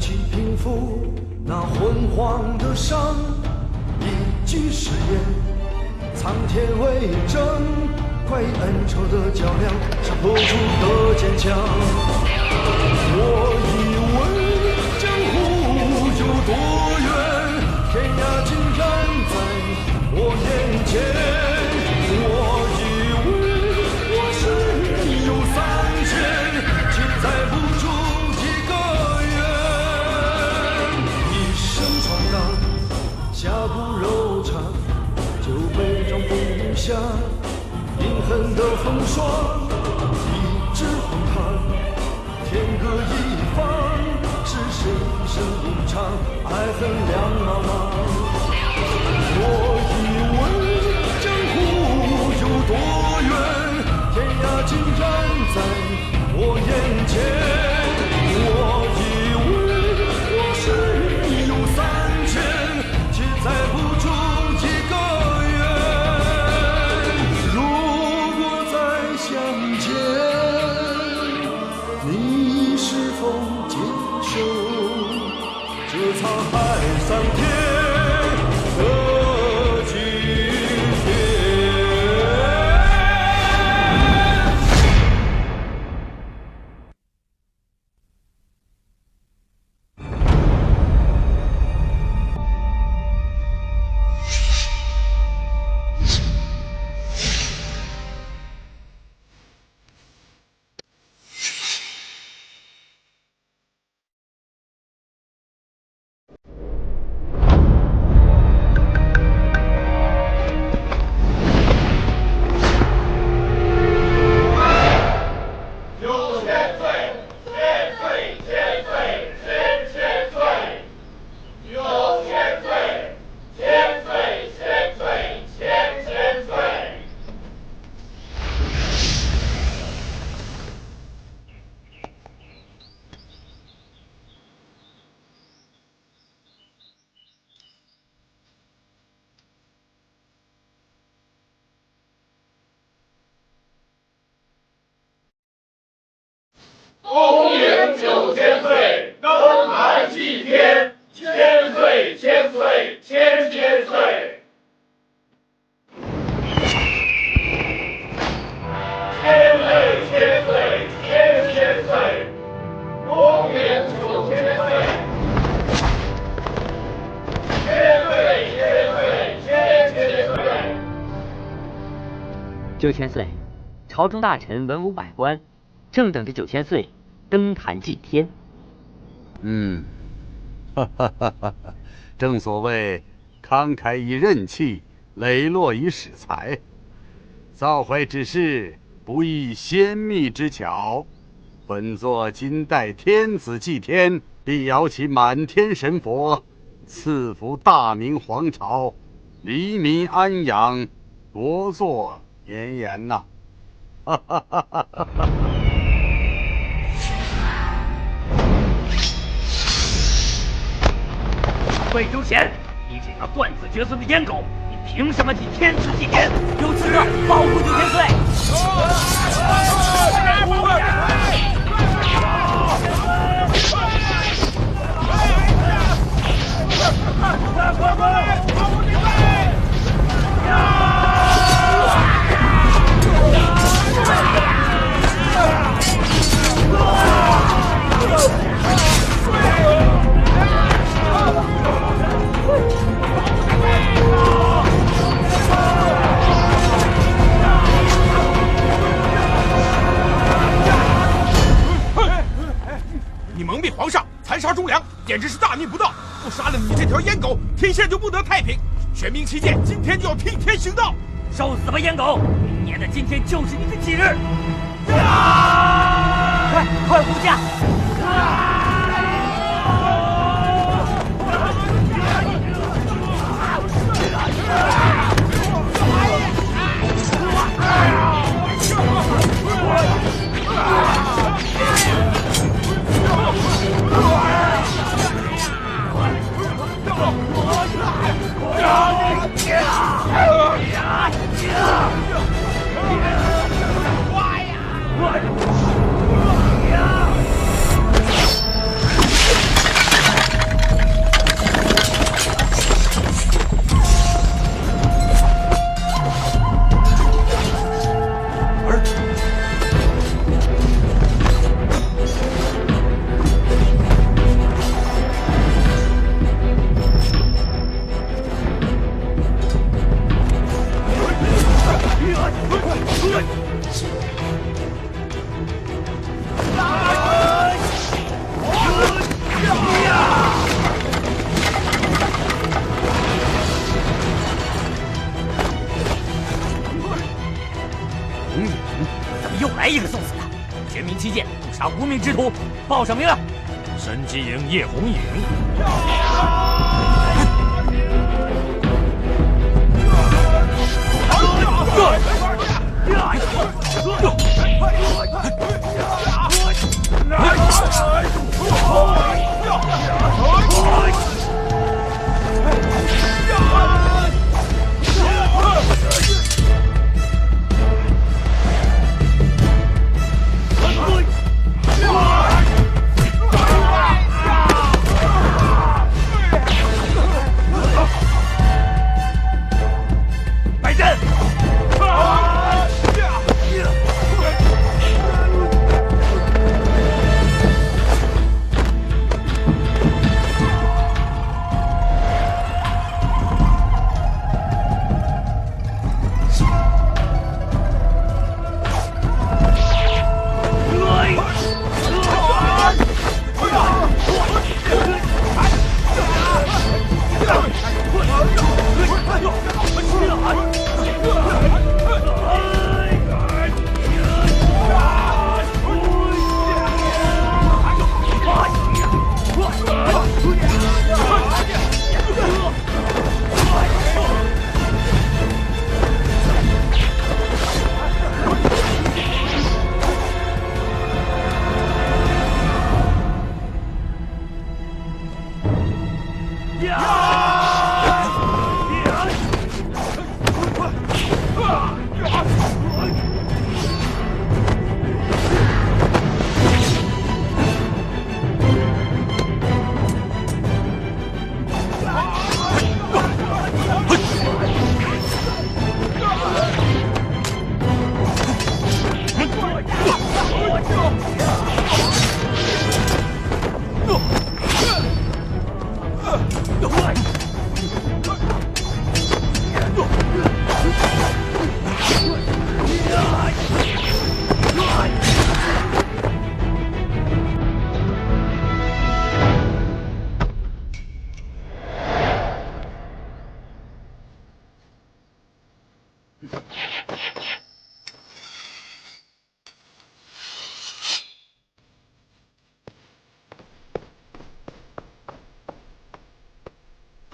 起平复那昏黄的伤，一句誓言，苍天为证，快意恩仇的较量，是破除的坚强。我以为江湖有多远，天涯竟然在我眼前。我以为我是有三千，却载不出一个圆。一生闯荡，下不柔肠，就被装不下阴狠的风霜。一直荒唐，天各一方，是谁一生无常，爱恨两茫茫。我以为江湖有多远，天涯竟然在我眼前。我以为我是有三千，却载不出一个圆。如果再相见，你是否接受这沧海桑田的句点？公元9000岁，登坛祭天，千岁千岁千千岁，千岁千岁千千岁，公元9000岁，千岁千岁千千岁。9000岁，朝中大臣文武百官正等着9000岁登坛祭天。哈哈哈哈！正所谓慷慨以任气，磊落以使才。造怀之事，不亦先密之巧。本座今代天子祭天，必摇起满天神佛，赐福大明皇朝，黎民安养，国祚绵延呐！哈哈哈哈哈哈！魏忠贤，你这个断子绝孙的阉狗，你凭什么替天子祭天？有刺客保护9000岁！你蒙蔽皇上，残杀忠良，简直是大逆不道！不杀了你这条阉狗，天下就不得太平。玄冥七剑今天就要替天行道！受死吧，阉狗！明年的今天就是你的忌日！快护驾！怎么又来一个送死的？全民七剑，不杀无名之徒，报上名来！神机营叶红影。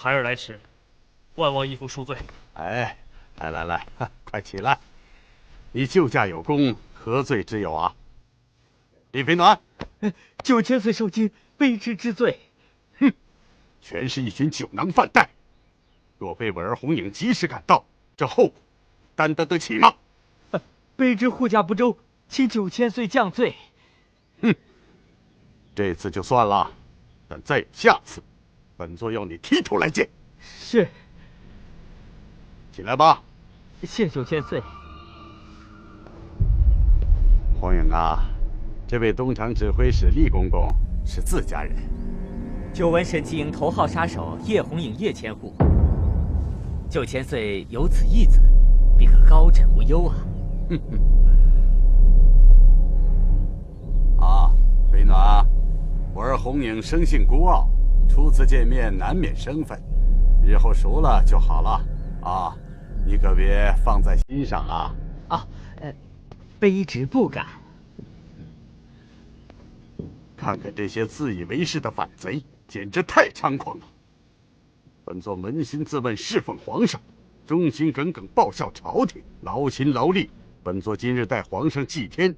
孩儿来迟，万望义父恕罪。哎，来，快起来！你救驾有功，何罪之有啊？李飞暖9000岁受惊，卑职知罪。哼，全是一群酒囊饭袋。若非我儿红影及时赶到，这后果担得起吗？卑职护驾不周，请9000岁降罪。哼，这次就算了，但再有下次，本座要你剃头来见。是。起来吧。谢9000岁。红影啊，这位东厂指挥使厉公公是自家人。久闻神机营头号杀手叶红影叶千户，9000岁有此义子，必可高枕无忧啊！啊，飞暖，我儿红影生性孤傲，初次见面难免生分，日后熟了就好了啊！你可别放在心上啊！啊，卑职不敢。看看这些自以为是的反贼，简直太猖狂了！本座扪心自问，侍奉皇上，忠心耿耿报效朝廷，劳心劳力。本座今日代皇上祭天，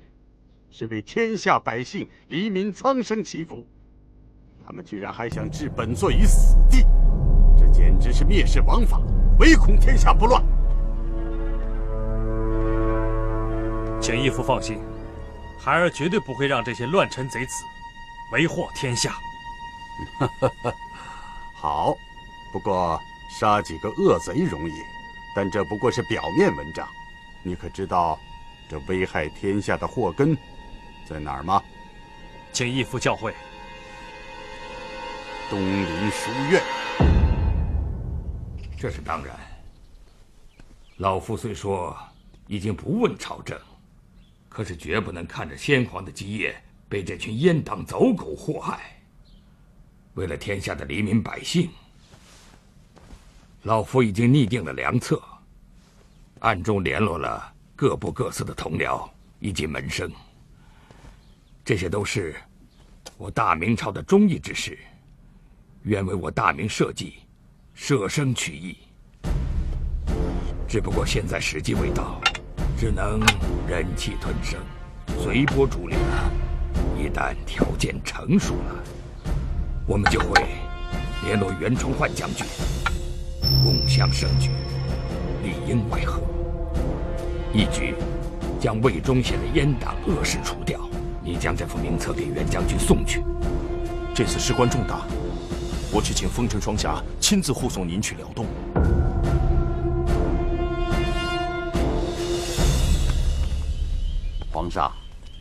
是为天下百姓、黎民苍生祈福。他们居然还想置本座于死地，这简直是蔑视王法，唯恐天下不乱。请义父放心，孩儿绝对不会让这些乱臣贼子为祸天下。好，不过杀几个恶贼容易，但这不过是表面文章。你可知道这危害天下的祸根在哪儿吗？请义父教诲。东林书院。这是当然。老夫虽说已经不问朝政，可是绝不能看着先皇的基业被这群阉党走狗祸害。为了天下的黎民百姓，老夫已经拟定了良策，暗中联络了各部各司的同僚以及门生。这些都是我大明朝的忠义之事，愿为我大明社稷舍生取义。只不过现在时机未到，只能忍气吞声，随波逐流。一旦条件成熟了，我们就会联络袁崇焕将军，共襄盛举，里应外合，一举将魏忠贤的阉党恶事除掉。你将这副名册给袁将军送去。这次事关重大，我去请风尘双侠亲自护送您去辽东。皇上，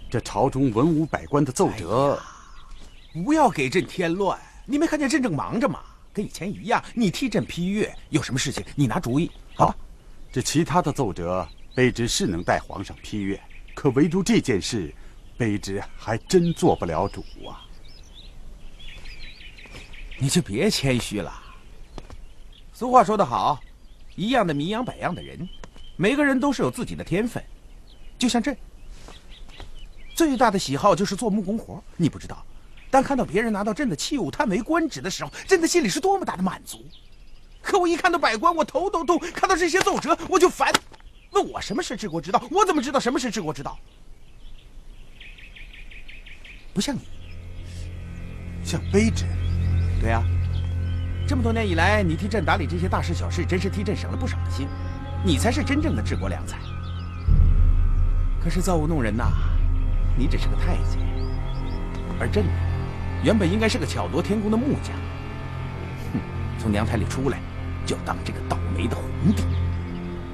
这朝中文武百官的奏折，不要给朕添乱。你没看见朕正忙着吗？跟以前一样，你替朕批阅，有什么事情你拿主意，好吧？这其他的奏折，卑职是能代皇上批阅，可唯独这件事，卑职还真做不了主啊。你就别谦虚了。俗话说得好，一样的米养百样的人，每个人都是有自己的天分。就像朕，最大的喜好就是做木工活，你不知道。当看到别人拿到朕的器物叹为观止的时候，朕的心里是多么大的满足。可我一看到百官，我头都痛；看到这些奏折，我就烦。问我什么是治国之道，我怎么知道什么是治国之道？不像你，像卑职。对啊，这么多年以来，你替朕打理这些大事小事，真是替朕省了不少的心。你才是真正的治国良才。可是造物弄人呐，你只是个太监，而朕呢，原本应该是个巧夺天工的木匠。哼，从娘胎里出来，就要当这个倒霉的皇帝。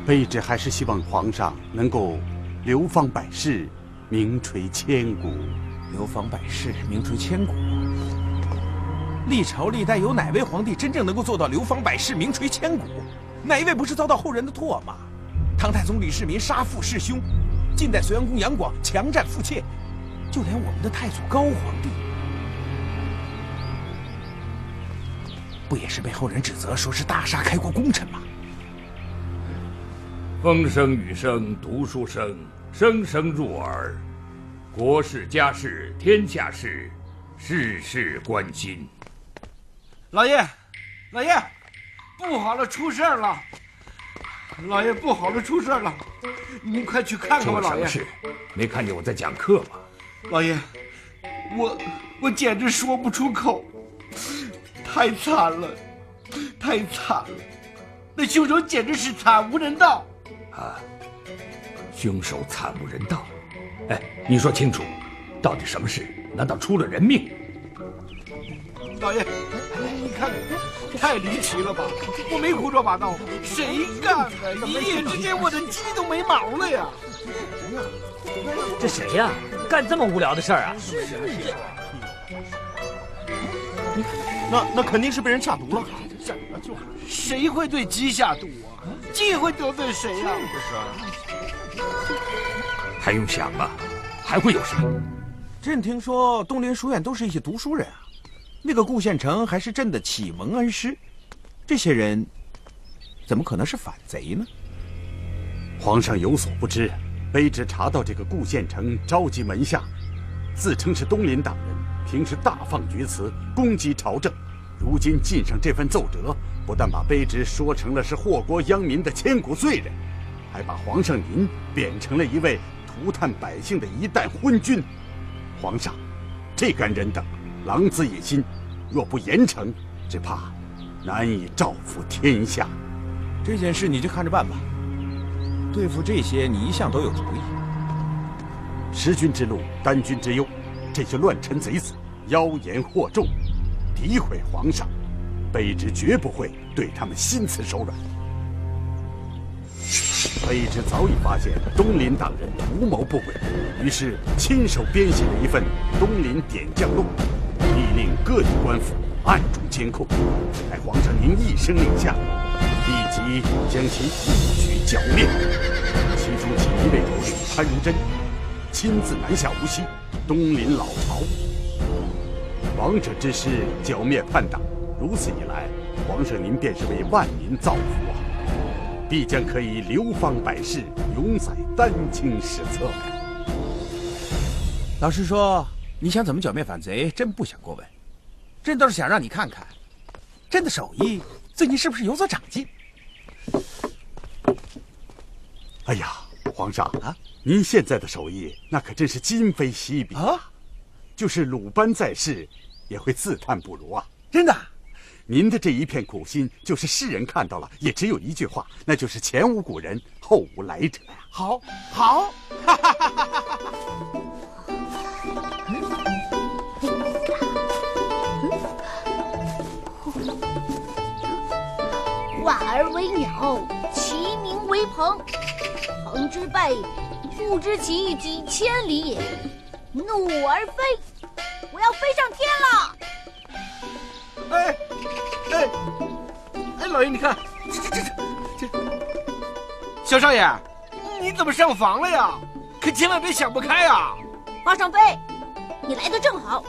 卑职还是希望皇上能够流芳百世，名垂千古。流芳百世，名垂千古。历朝历代有哪位皇帝真正能够做到流芳百世、名垂千古？哪一位不是遭到后人的唾骂？唐太宗李世民杀父弑兄，晋代隋炀公杨广强占妇妾，就连我们的太祖高皇帝，不也是被后人指责说是大杀开国功臣吗？风声雨声读书声，声声入耳。国事家事天下事，事事关心。老爷，老爷，不好了，出事了！老爷，不好了，出事了！您快去看看吧，老爷。出了什么事？没看见我在讲课吗？老爷，我简直说不出口，太惨了，太惨了！那凶手简直是惨无人道啊！凶手惨无人道。哎，你说清楚，到底什么事？难道出了人命？老爷，你看，太离奇了吧！我没胡说八道，谁干的？一夜之间，我的鸡都没毛了呀！这谁呀？干这么无聊的事儿啊？那肯定是被人下毒了。谁会对鸡下毒啊？鸡会得罪谁啊？还用想吗？还会有谁？朕听说东林书院都是一些读书人啊，那个顾县城还是朕的启蒙恩师，这些人怎么可能是反贼呢？皇上有所不知，卑职查到这个顾县城召集门下，自称是东林党人，平时大放厥词，攻击朝政。如今进上这份奏折，不但把卑职说成了是祸国殃民的千古罪人，还把皇上您贬成了一位涂炭百姓的一代昏君。皇上，这干人等狼子野心，若不严惩，只怕难以照拂天下。这件事你就看着办吧。对付这些，你一向都有主意。识君之路，担君之忧。这些乱臣贼子，妖言惑众，诋毁皇上，卑职绝不会对他们心慈手软。卑职早已发现东林党人图谋不轨，于是亲手编写了一份《东林点将录》，密令各地官府暗中监控，待皇上您一声令下，立即将其一举剿灭。其中残如真，亲自南下无锡，东临老巢。王者之师剿灭叛党，如此一来，皇上您便是为万民造福啊！必将可以流芳百世，永载丹青史册呀！老实说，你想怎么剿灭反贼，真不想过问。朕倒是想让你看看，朕的手艺最近是不是有所长进？哎呀，皇上啊，您现在的手艺那可真是今非昔比啊！就是鲁班在世，也会自叹不如啊！真的。您的这一片苦心，就是世人看到了，也只有一句话，那就是前无古人，后无来者呀！好，好，婉儿为鸟，其鸣为鹏。鹏之背，不知其几千里也。怒而飞，我要飞上天了！哎，老爷，你看，这，小少爷，你怎么上房了呀？可千万别想不开啊！马上飞，你来得正好，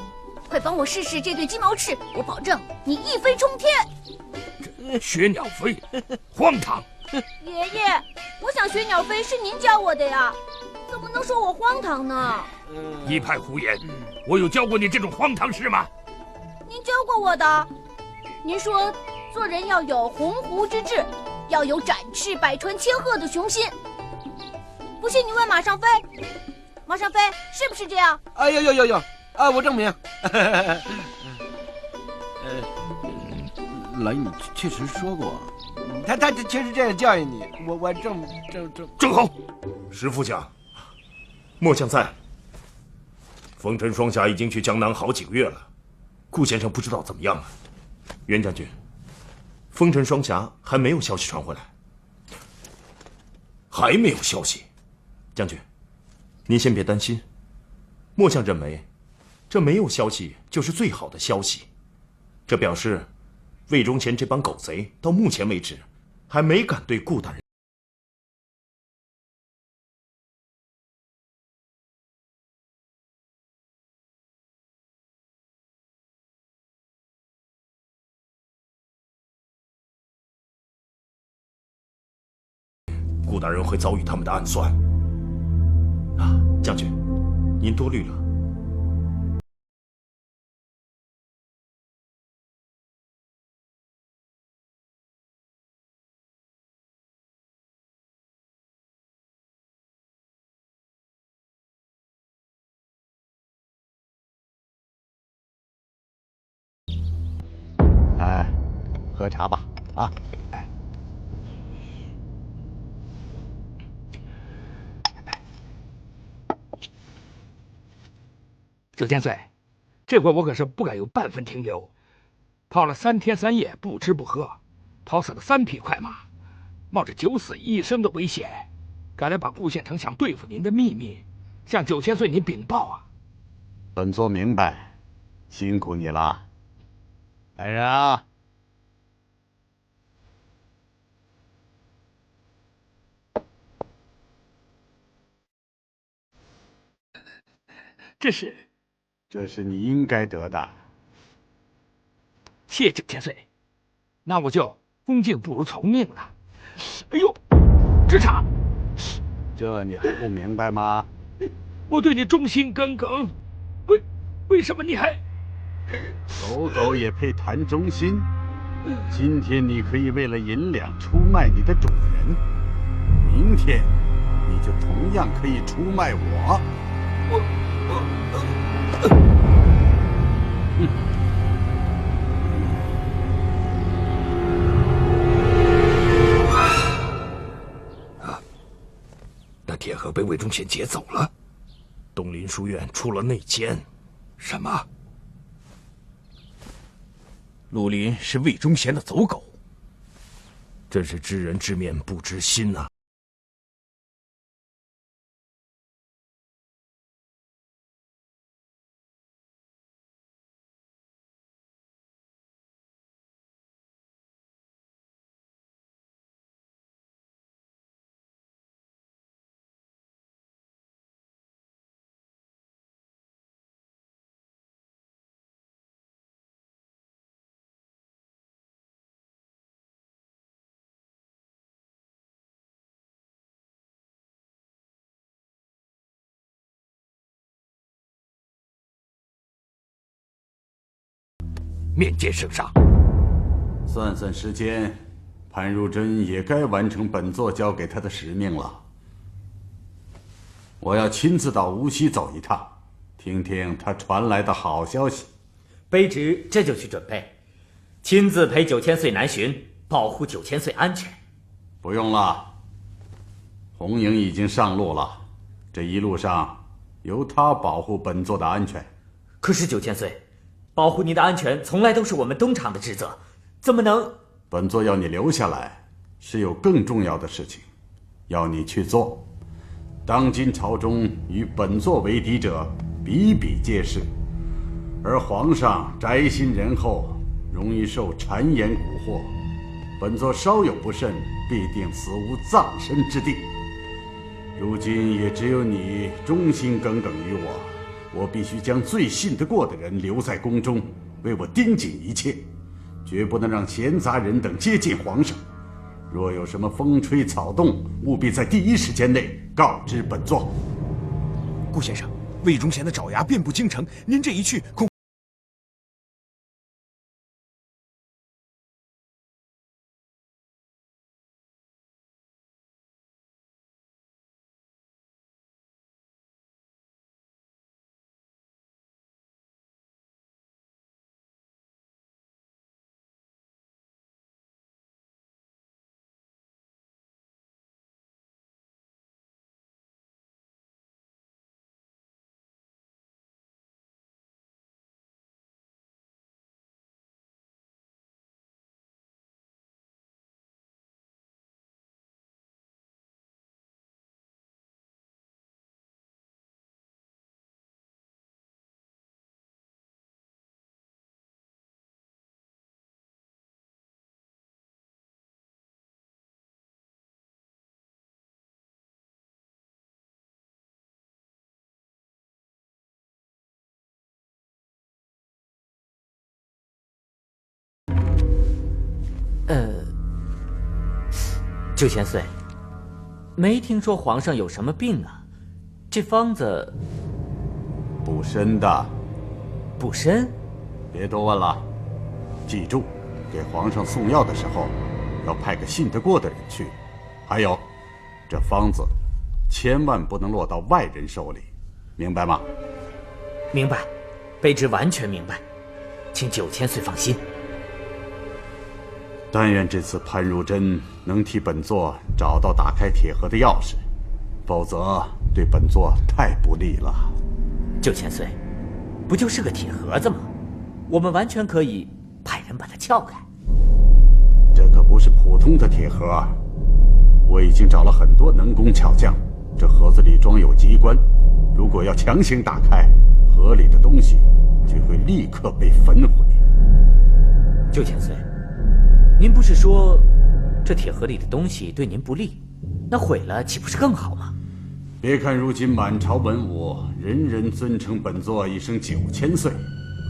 快帮我试试这对金毛翅，我保证你一飞冲天。学鸟飞，荒唐！爷爷，我想学鸟飞是您教我的呀，怎么能说我荒唐呢？一派胡言！我有教过你这种荒唐事吗？您教过我的。您说做人要有鸿鹄之志，要有展翅百川千壑的雄心。不信你问马上飞，马上飞是不是这样？哎有啊，我证明。老爷，你确实说过，他确实这样教育你，我正好。石副将，末将在。风尘双侠已经去江南好几个月了，顾先生不知道怎么样了。袁将军，风尘双侠还没有消息传回来。还没有消息，将军，您先别担心。末将认为，这没有消息就是最好的消息，这表示魏忠贤这帮狗贼到目前为止还没敢对顾大人。顾大人会遭遇他们的暗算。啊，将军，您多虑了。哎，喝茶吧，啊。九千岁，这回我可是不敢有半分停留，跑了3天3夜不吃不喝，跑死了3匹快马，冒着9死1生的危险，赶来把顾县丞想对付您的秘密向九千岁您禀报啊！本座明白，辛苦你了。来人啊！这是你应该得的。谢九千岁，那我就恭敬不如从命了。哎呦，直插！这你还不明白吗？我对你忠心耿耿，为什么你还……狗也配谈忠心？今天你可以为了银两出卖你的主人，明天你就同样可以出卖我。那铁盒被魏忠贤劫走了，东林书院出了内奸。什么？陆林是魏忠贤的走狗，真是知人知面不知心呐！面见圣上。算算时间，潘如真也该完成本座交给他的使命了。我要亲自到无锡走一趟，听听他传来的好消息。卑职这就去准备，亲自陪9000岁南巡，保护9000岁安全。不用了，红影已经上路了，这一路上由他保护本座的安全。可是9000岁，保护您的安全从来都是我们东厂的职责，怎么能……本座要你留下来，是有更重要的事情，要你去做。当今朝中与本座为敌者比比皆是，而皇上宅心仁厚，容易受谗言蛊惑，本座稍有不慎，必定死无葬身之地。如今也只有你忠心耿耿于我必须将最信得过的人留在宫中，为我盯紧一切，绝不能让闲杂人等接近皇上。若有什么风吹草动，务必在第一时间内告知本座。顾先生，魏忠贤的爪牙遍布京城，您这一去恐……9000岁，没听说皇上有什么病啊？这方子补身的。补身？别多问了，记住，给皇上送药的时候，要派个信得过的人去。还有，这方子千万不能落到外人手里，明白吗？明白，卑职完全明白，请9000岁放心。但愿这次潘如真能替本座找到打开铁盒的钥匙，否则对本座太不利了。9000岁，不就是个铁盒子吗？我们完全可以派人把它撬开。这可不是普通的铁盒，我已经找了很多能工巧匠，这盒子里装有机关，如果要强行打开，盒里的东西就会立刻被焚毁。9000岁，您不是说这铁盒里的东西对您不利，那毁了岂不是更好吗？别看如今满朝文武人人尊称本座一声9000岁，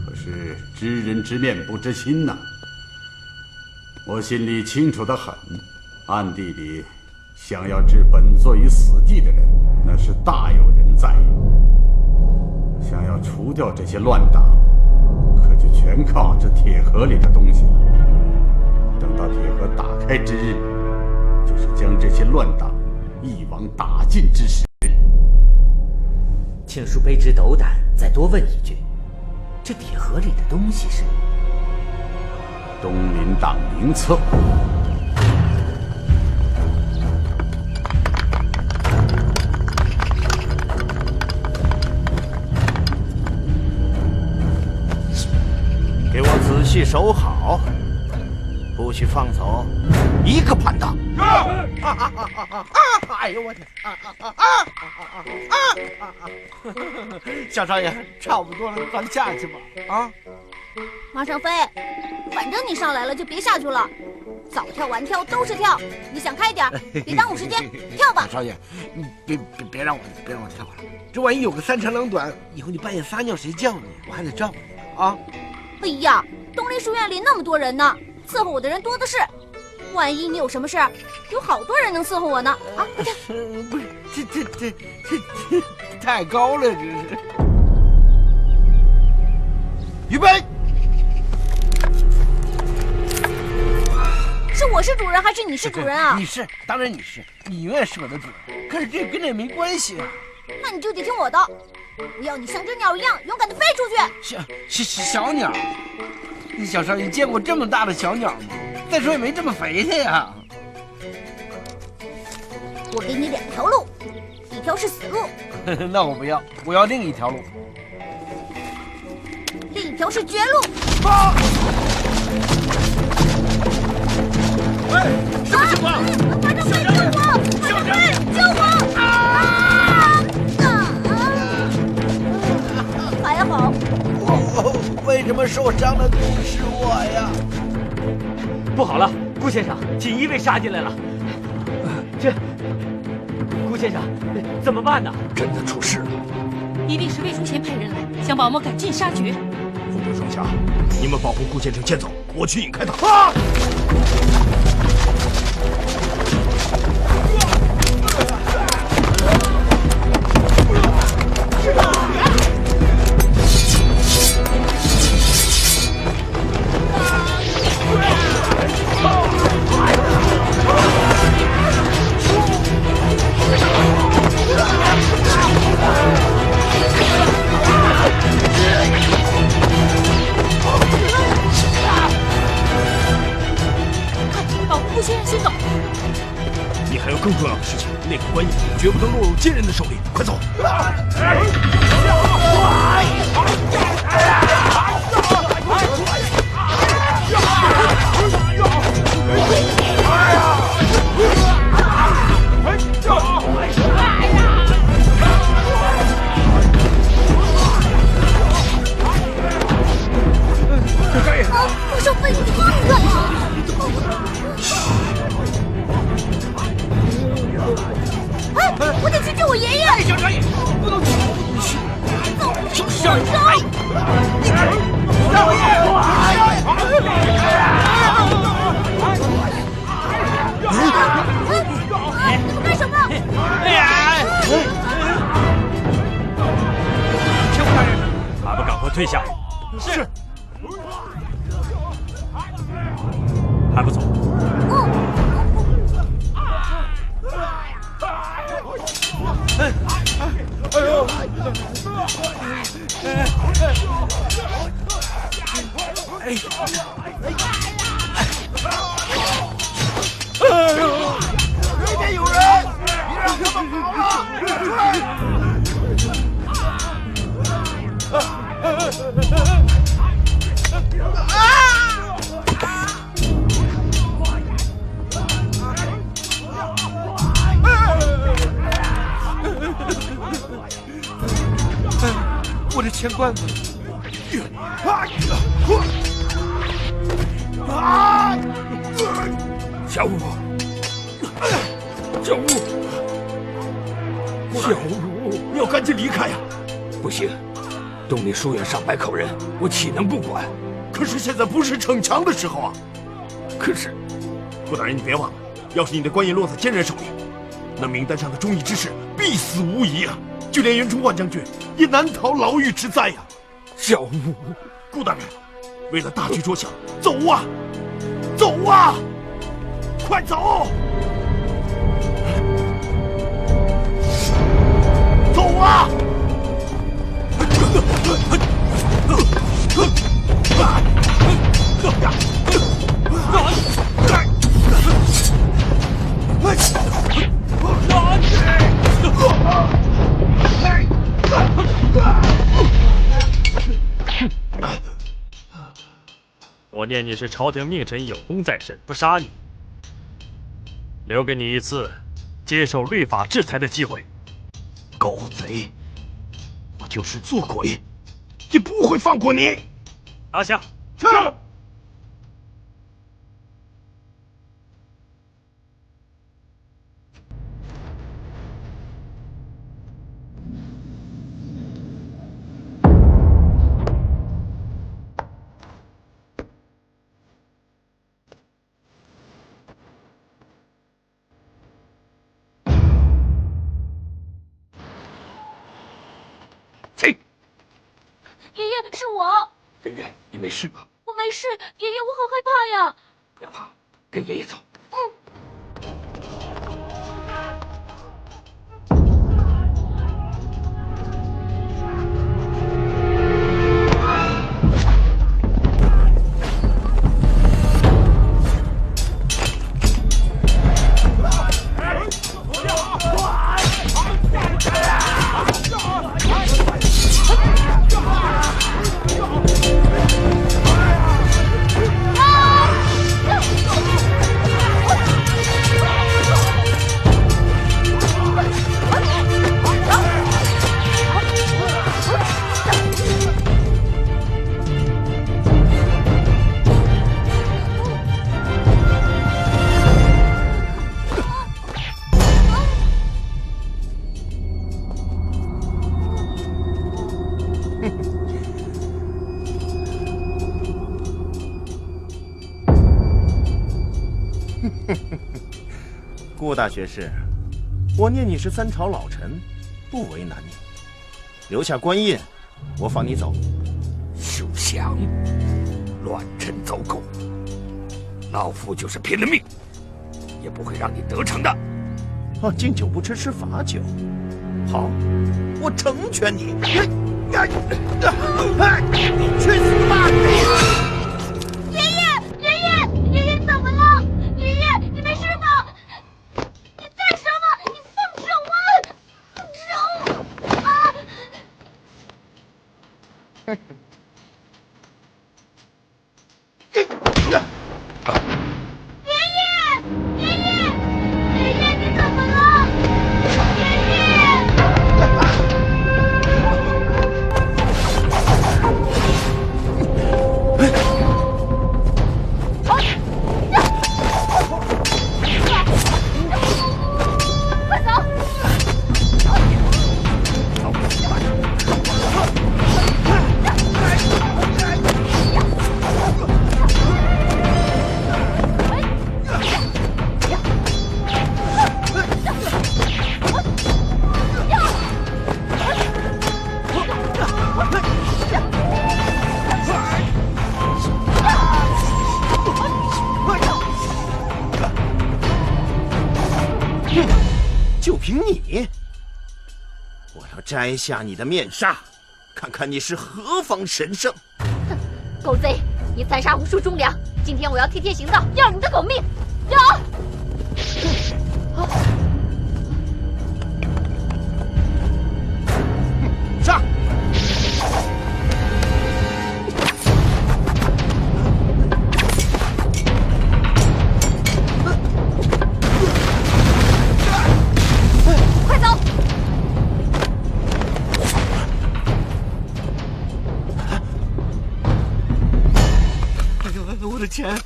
可是知人知面不知心呐。我心里清楚得很，暗地里想要置本座于死地的人那是大有人在。想要除掉这些乱党，可就全靠这铁盒里的东西了。等到铁盒打开之日，就是将这些乱党一网打尽之时。请恕卑职斗胆再多问一句，这铁盒里的东西是东林党名册。给我仔细守好，不许放走一个叛党！哎呦我天！小少爷，差不多了，咱下去吧。啊！马尚飞，反正你上来了就别下去了，早跳晚跳都是跳，你想开点，别耽误时间，跳吧。小少爷，你别让我跳了，这万一有个三长两短，以后你半夜撒尿谁叫你？我还得照顾你啊！哎呀，东林书院里那么多人呢，伺候我的人多的是，万一你有什么事，有好多人能伺候我呢。啊，快跳！不是，这太高了，这是。预备，是我是主人还是你是主人啊？你是，当然你是，你永远是我的主人。可是这跟这没关系啊。那你就得听我的，我要你像只鸟一样勇敢地飞出去。小鸟，你小时候你见过这么大的小鸟吗？再说也没这么肥的呀。我给你2条路，一条是死路，那我不要，我要另一条路。另一条是绝路。啊！哎，什么情况？马上飞，救我！马上飞，救我！还好。为什么受伤的总是我呀？不好了，顾先生，锦衣卫杀进来了。这，顾先生，怎么办呢？真的出事了！一定是魏忠贤派人来，想把我们赶尽杀绝。副队双侠，你们保护顾先生先走，我去引开他。啊！顾先生先走。你还有更重要的事情，那个官印绝不能落入奸人的手里，快走！马上飞，你放开！哎，我得去救我爷爷！小少爷，不能走！小少爷，少爷！你们干什么？请大人，还不赶快退下！是。还不走？哎呦！哎呦！那边有人，你让他们跑啊！我的钱罐子！小五，小五，小五，你要赶紧离开呀！不行，东林书院上百口人，我岂能不管？可是现在不是逞强的时候啊！可是，顾大人，你别忘了，要是你的官印落在奸人手里，那名单上的忠义之士必死无疑啊！就连袁崇焕将军也难逃牢狱之灾呀！小五，顾大人，为了大局着想，走啊，走啊，快走！走啊！我念你是朝廷命臣，有功在身，不杀你，留给你一次接受律法制裁的机会。狗贼，我就是做鬼，也不会放过你！拿下！是。爷爷，是我。圆圆，你没事吧？我没事，爷爷，我好害怕呀。不要怕，跟爷爷走。顾大学士，我念你是三朝老臣，不为难你，留下官印，我放你走。休想！乱臣走狗，老夫就是拼了命，也不会让你得逞的。哦，敬酒不吃吃罚酒。好，我成全你。去死吧！爷爷怎么了？爷爷，你没事吗？你干什么？你放手啊！手啊！爷爷，你怎么了？爷爷！快走！就凭你，我要摘下你的面纱，看看你是何方神圣！狗贼，你残杀无数忠良，今天我要替天行道，要你的狗命！要！上！快走！哎呦，我的钱！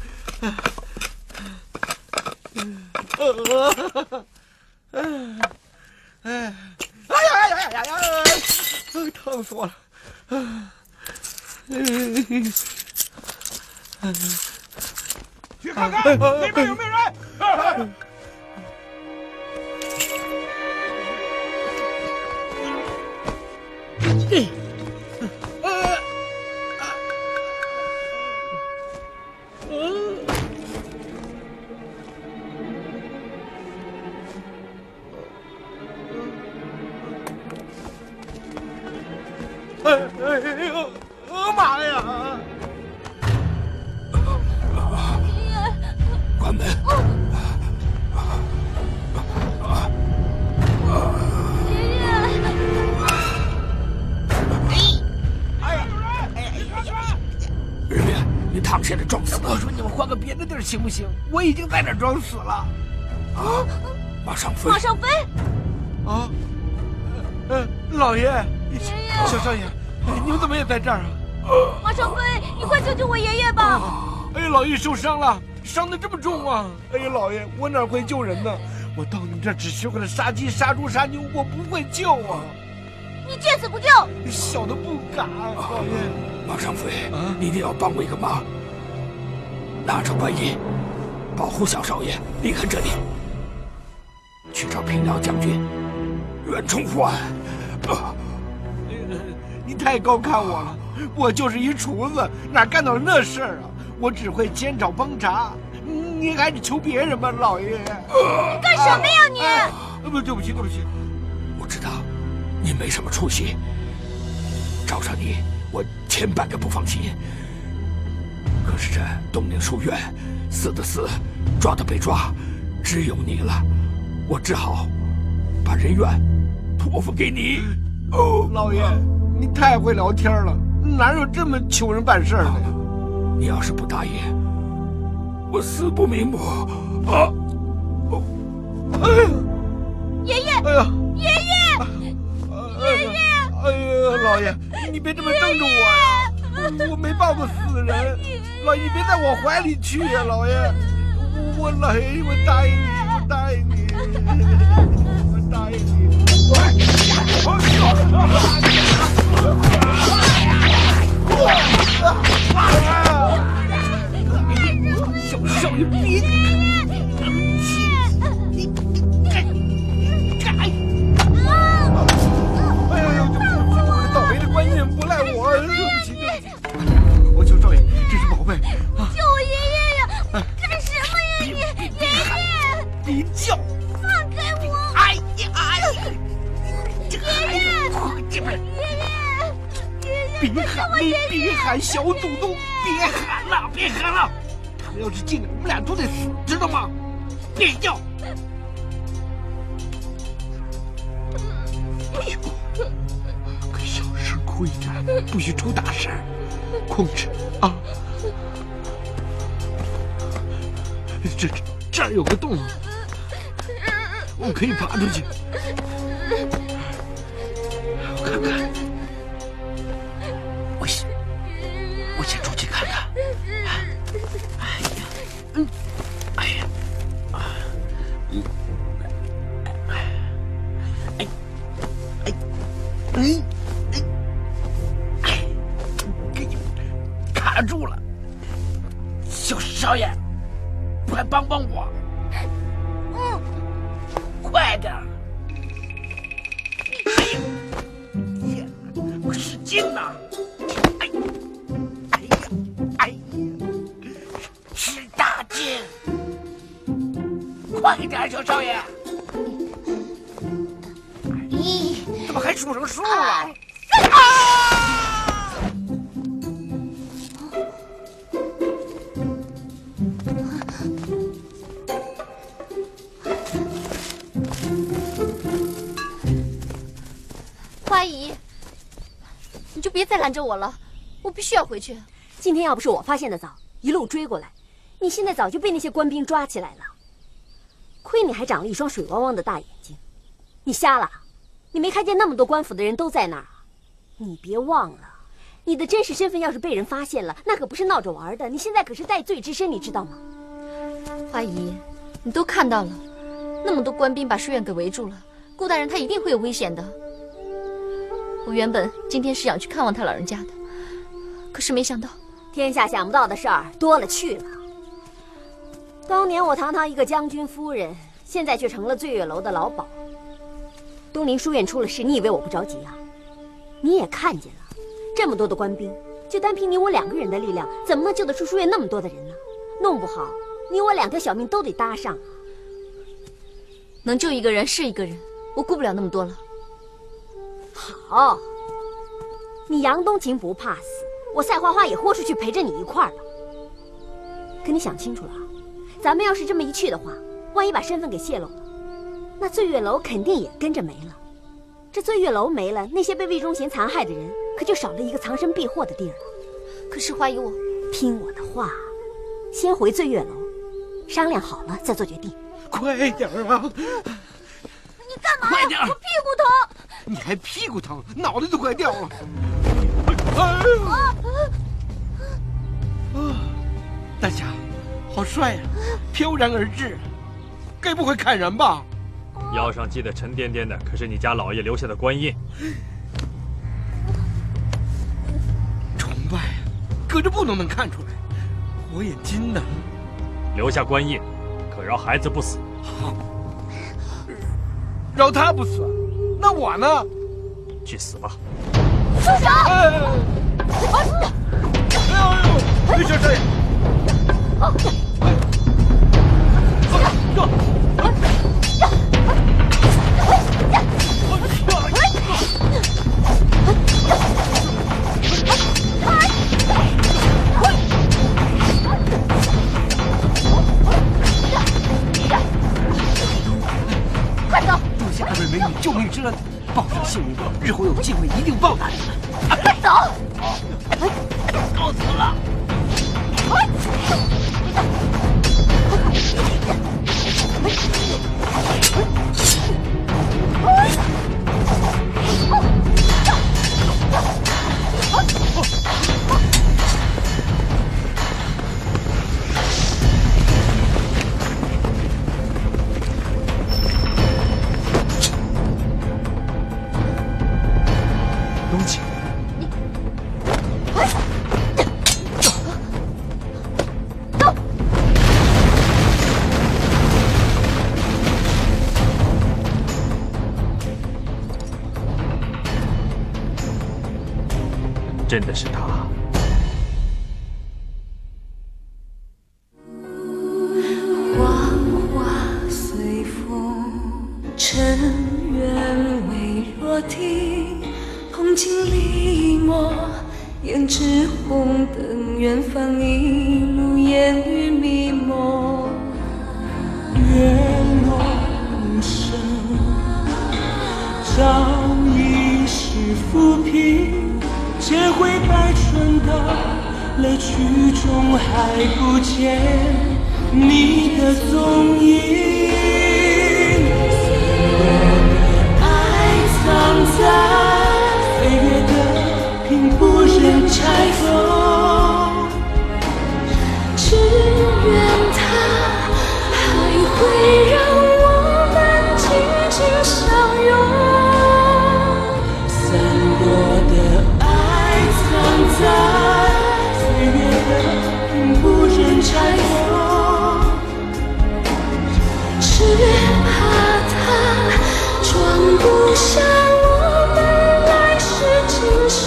疼死我了！去看看里面有没有人！哎呦，妈呀！关门！日月，你躺下来装死！我说你们换个别的地儿行不行？我已经在那儿装死了。啊！马上飞！马上飞！啊！老爷，小少爷，你们怎么也在这儿啊？马上飞！你快救救我爷爷吧！哎呀，老爷受伤了，伤得这么重啊！哎呀，老爷，我哪会救人呢？我到你们这儿只学会了杀鸡、杀猪、杀牛，我不会救啊！你见死不救！小的不敢，老爷。马上飞，你一定要帮我一个忙，拿着官印，保护小少爷离开这里，去找平辽将军袁崇焕。你太高看我了，我就是一厨子，哪干到那事儿啊？我只会煎炒烹炸，你还是求别人吧，老爷。干什么呀你？不，对不起。我知道你没什么出息，找上你我千百个不放心。可是这东宁书院，死的死，抓的被抓，只有你了，我只好把人怨托付给你。老爷，你太会聊天了，哪有这么求人办事的呀？你要是不答应，我死不瞑目啊！爷爷，爷爷，哎呀，老爷，你别这么瞪着我呀！我没抱过死人，老爷你别在我怀里去呀，老爷！我老爷，我答应你，我答应你，我答应你。小少爷，别！倒霉的观音不赖我，对不起。我求少爷，这是宝贝啊！救我爷爷呀！干什么呀你？爷爷，别叫！放开我！哎呀！别喊，小祖宗，别喊了！他们要是进来，我们俩都得死，知道吗？别叫！哎呦，可小声哭一点，不许出大事，控制啊！这儿有个洞，我可以爬出去。我看看，我先出去看看。卡住了，小少爷，快帮我！快点！哎呀，天哪，我使劲呐！哎呀，使大劲！快点，小少爷！怎么还数成数了？花姨，你就别再拦着我了，我必须要回去。今天要不是我发现的早，一路追过来，你现在早就被那些官兵抓起来了。亏你还长了一双水汪汪的大眼睛，你瞎了？你没看见那么多官府的人都在那儿？你别忘了，你的真实身份要是被人发现了，那可不是闹着玩的。你现在可是戴罪之身，你知道吗？花姨，你都看到了，那么多官兵把书院给围住了，顾大人他一定会有危险的。我原本今天是想去看望他老人家的，可是没想到，天下想不到的事儿多了去了。当年我堂堂一个将军夫人，现在却成了醉月楼的老鸨。东宁书院出了事，你以为我不着急啊？你也看见了，这么多的官兵，就单凭你我2个人的力量，怎么能救得出书院那么多的人呢？弄不好，你我2条小命都得搭上啊！能救一个人是一个人，我顾不了那么多了。好，你杨冬晴不怕死，我赛花花也豁出去陪着你一块儿了。可你想清楚了啊，咱们要是这么一去的话，万一把身份给泄露了，那醉月楼肯定也跟着没了。这醉月楼没了，那些被魏忠贤残害的人可就少了一个藏身避祸的地儿了。可是花姨，我听我的话，先回醉月楼，商量好了再做决定。快点啊！你干嘛呀？快点！我屁股疼。你还屁股疼，脑袋都快掉了。大侠，好帅呀，飘然而至，该不会砍人吧？腰上系的沉甸甸的，可是你家老爷留下的官印。崇拜，隔着布都能看出来，火眼金呢。留下官印，可饶孩子不死。好，饶他不死，那我呢？去死吧！住手！哎呦，小少爷！快走！救下那位美女救命之恩，报上姓名，日后有机会一定报答你们。快走！告辞了。东西。真的是他。花花随风，尘缘微若听，铜镜里墨，胭脂红灯，远方一路烟雨迷蒙。月落无声，照一世浮萍。千回百转到了曲中，还不见你的踪影。我的爱藏在岁月的屏，不忍拆封。只愿它还会让我们紧紧相拥。散落的在岁月的屏，不忍拆封，只怕它装不下我们来世今生。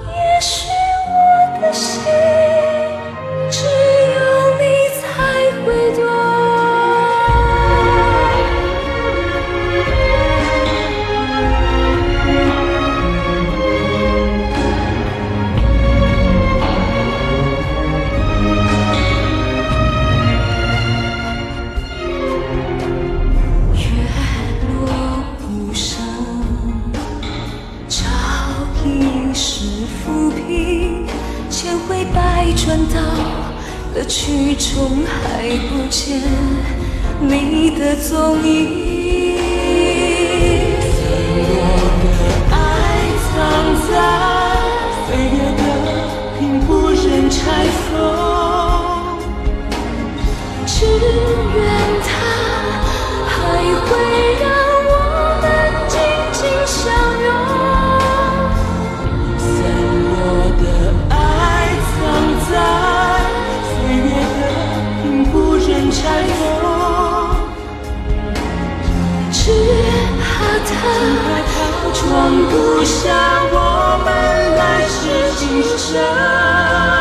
也许我的心只有你才会懂。转到了曲中，还不见你的踪影。我的爱藏在岁月的屏，不忍拆封。只愿它还会让我们紧紧相拥。散落的爱藏在岁月的屏，不忍拆封。只怕它装不下我们来世今生。